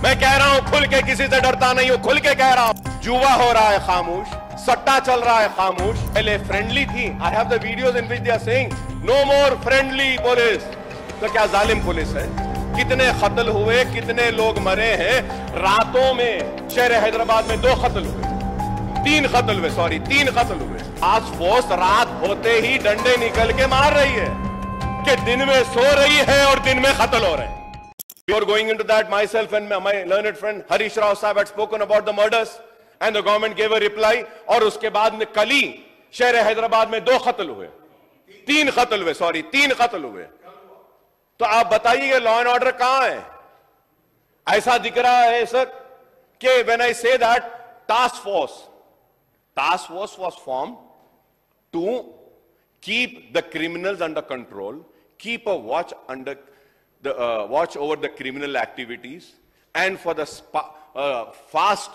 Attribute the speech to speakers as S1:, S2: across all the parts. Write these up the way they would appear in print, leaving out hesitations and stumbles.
S1: मैं कह रहा हूं खुल के, किसी से डरता नहीं हूं, खुल के कह रहा हूं। जुआ हो रहा है खामोश, सट्टा चल रहा है खामोश। पहले फ्रेंडली थी, I have the videos in which they are saying no more friendly police. तो क्या जालिम पुलिस है? कितने कत्ल हुए, कितने लोग मरे हैं रातों में। शहर हैदराबाद में 2 कत्ल हुए, 3 कत्ल हुए, सॉरी 3 कत्ल हुए। आज फोर्स रात होते ही डंडे निकल के मार रही है कि दिन में सो रही है और दिन में कत्ल हो रहे हैं। Before going into that, myself and my learned friend Harish Rao Sahab had spoken about the murders and the government gave a reply। और उसके बाद में कल ही शहर हैदराबाद में 2 कत्ल हुए, 3 कत्ल हुए, सॉरी 3 कत्ल हुए। तो आप बताइए लॉ एंड ऑर्डर कहां है? ऐसा दिख रहा है सर कि when I say that task force was formed to keep the criminals under control, keep a watch over the criminal activities, and for the fast,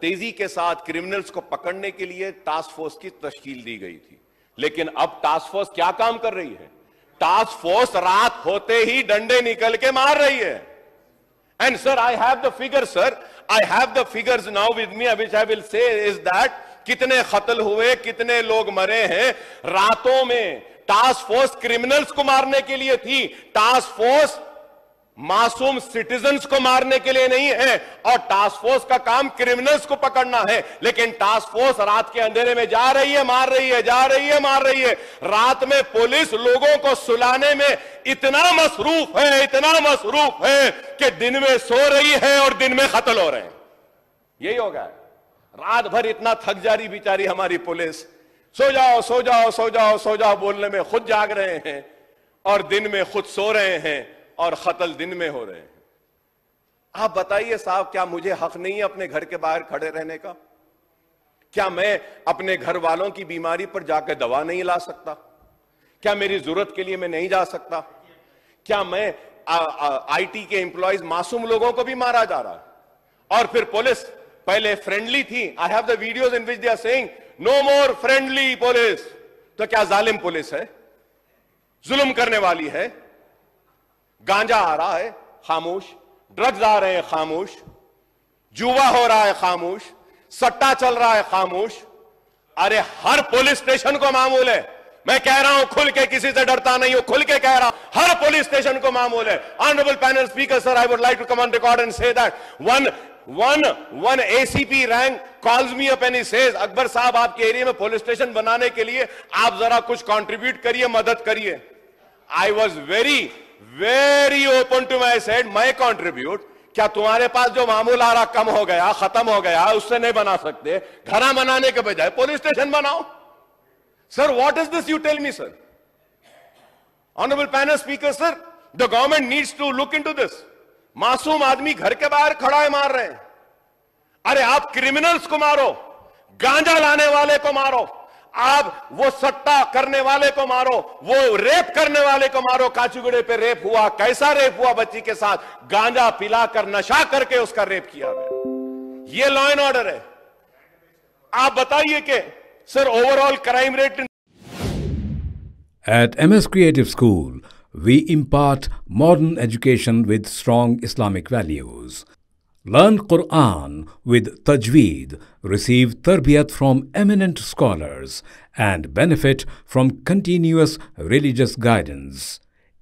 S1: तेजी के साथ क्रिमिनल्स को पकड़ने के लिए टास्क फोर्स की तश्कील दी गई थी। लेकिन अब टास्क फोर्स क्या काम कर रही है? टास्क फोर्स रात होते ही डंडे निकल के मार रही है। And sir, I have the figures, sir. I have the figures now with me, which I will say is that कितने कत्ल हुए, कितने लोग मरे हैं रातों में। टास्क फोर्स क्रिमिनल्स को मारने के लिए थी, टास्क फोर्स मासूम सिटीजन्स को मारने के लिए नहीं है। और टास्क फोर्स का काम क्रिमिनल्स को पकड़ना है, लेकिन टास्क फोर्स रात के अंधेरे में जा रही है, मार रही है, जा रही है, मार रही है। रात में पुलिस लोगों को सुलाने में इतना मसरूफ है कि दिन में सो रही है और दिन में कत्ल हो रहे हैं। यही हो गया। रात भर इतना थक जा रही बेचारी हमारी पुलिस, सो जाओ सो जाओ सो जाओ सो जाओ बोलने में खुद जाग रहे हैं और दिन में खुद सो रहे हैं और कत्ल दिन में हो रहे हैं। आप बताइए साहब, क्या मुझे हक नहीं है अपने घर के बाहर खड़े रहने का? क्या मैं अपने घर वालों की बीमारी पर जाकर दवा नहीं ला सकता? क्या मेरी जरूरत के लिए मैं नहीं जा सकता? क्या मैं आईटी के एम्प्लॉयज, मासूम लोगों को भी मारा जा रहा है। और फिर पुलिस पहले फ्रेंडली थी, I have the videos in which they are saying no more friendly police. तो क्या जालिम पुलिस है? जुल्म करने वाली है? गांजा आ रहा है खामोश, ड्रग्स आ रहे हैं खामोश, जुआ हो रहा है खामोश, सट्टा चल रहा है खामोश। अरे हर पुलिस स्टेशन को मामूल है। मैं कह रहा हूं खुल के, किसी से डरता नहीं हूं, खुल के कह रहा हूं, हर पुलिस स्टेशन को मामूल है। Honourable panel speaker sir, I would like to come on record and say that one ACP rank calls me up and he says, Akbar साहब आपके एरिया में पुलिस स्टेशन बनाने के लिए आप जरा कुछ कंट्रीब्यूट करिए, मदद करिए। I was very open to my said, मैं कंट्रीब्यूट? क्या तुम्हारे पास जो मामूल आ रहा कम हो गया, खत्म हो गया, उससे नहीं बना सकते? घरा बनाने के बजाय पुलिस स्टेशन बनाओ। Sir, what is this? You tell me sir. Honourable panel speaker sir, the government needs to look into this. मासूम आदमी घर के बाहर खड़ा है, मार रहे हैं। अरे आप क्रिमिनल्स को मारो, गांजा लाने वाले को मारो, आप वो सट्टा करने वाले को मारो, वो रेप करने वाले को मारो। काचीगुड़े पे रेप हुआ, कैसा रेप हुआ? बच्ची के साथ गांजा पिलाकर, नशा करके उसका रेप किया गया। ये लॉ एंड ऑर्डर है? आप बताइए कि sir overall crime rate.
S2: At MS Creative School, we impart modern education with strong Islamic values. Learn Quran with Tajweed, receive tarbiyat from eminent scholars, and benefit from continuous religious guidance.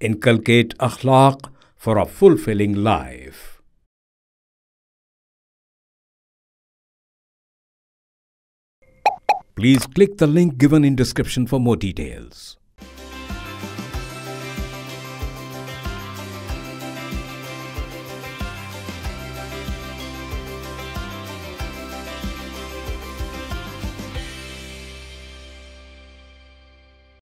S2: Inculcate akhlaq for a fulfilling life. Please click the link given in description for more details.